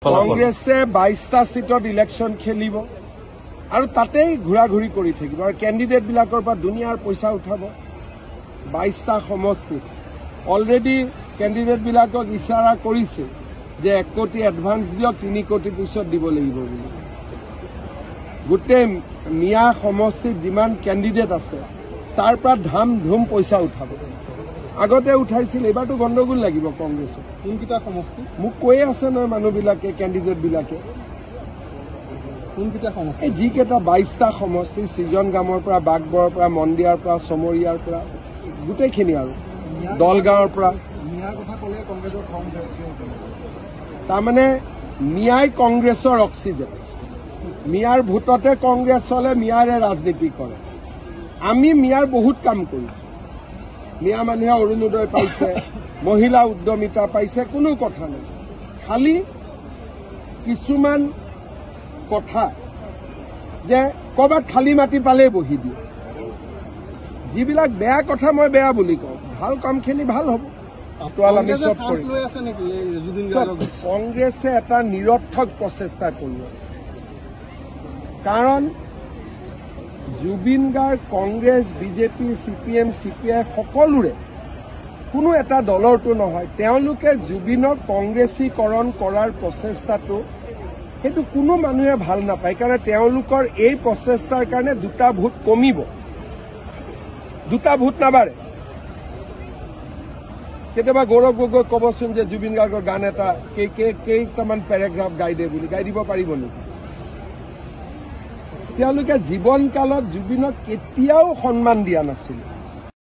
কংগ্ৰেছে 22টা সিটত ইলেকশন খেলিব আৰু তাতেই ঘূৰা-ঘূৰি কৰি থাকিব আৰু কেণ্ডিডেট বিলাকৰ পৰা দুনিয়াৰ পইচা উঠাব 22টা সমষ্টিত অলৰেডি কেণ্ডিডেট বিলাকক ইশাৰা কৰিছে যে 1 কোটি এডভান্স দিয়ক 3 কোটি পিছত দিব লাগিব বুলি গোটেই মিয়া সমষ্টিত যিমান কেণ্ডিডেট আছে তাৰ পৰা ধাম ধুম পইচা উঠাব আগতে উঠাইছিল এবাৰটো গণ্ডগোল লাগিব কংগ্ৰেছৰ কোনকিটা সমষ্টি মোক কৈ আছে নহয় মানুহবিলাকে কেণ্ডিডেট বিলাকে কোনকিটা সমষ্টি এই যিকেইটা 22টা সমষ্টি সিজন গামৰ পৰা বাগবৰৰ পৰা মন্দিয়াৰ পৰা সমৰিয়াৰ পৰা গোটেইখিনি আৰু দলগাঁৱৰ পৰা মিয়াৰ কথা ক'লে কংগ্ৰেছৰ খং তাৰমানে মিয়াই কংগ্ৰেছৰ অক্সিজেন মিয়াৰ ভোটতে কংগ্ৰেছ চলে মিয়াৰে ৰাজনীতি কৰে আমি মিয়াৰ বহুত কাম কৰিছো মিয়া মানুহে অৰুণোদয় পাইছে মহিলা উদ্যমিতা পাইছে কোনো কথা নাই খালি কিছুমান কথা যে কবাত খালি মাটি পালে বহি দিয়ে যিবিলাক বেয়া কথা মই বেয়া বুলি কওঁ ভাল কামখিনি ভাল হ'ব কংগ্ৰেছে এটা নিৰৰ্থক প্ৰচেষ্টা কৰি আছে কাৰণ Zubeen Garg Congress BJP CPM CPI সকলোৰে কোনো এটা দলৰটো নহয় তেওঁলোকে জুবিনক কংগ্ৰেছীকৰণ কৰাৰ প্ৰচেষ্টাটো সেইটো কোনো মানুহে ভাল নাপায় কাৰণ তেওঁলোকৰ এই প্ৰচেষ্টাৰ কাৰণে দুটা ভোট কমিব দুটা ভোট নাবাৰে কেতিয়াবা গৌৰৱ গগৈ ক'বচোন যে জুবিন গাৰ্গৰ গান এটা কেইটামান পেৰাগ্ৰাফ গাই দে বুলি গাই দিব পাৰিব নেকি তেওঁলোকে জীৱনকালত জুবিনক কেতিয়াও সন্মান দিয়া নাছিল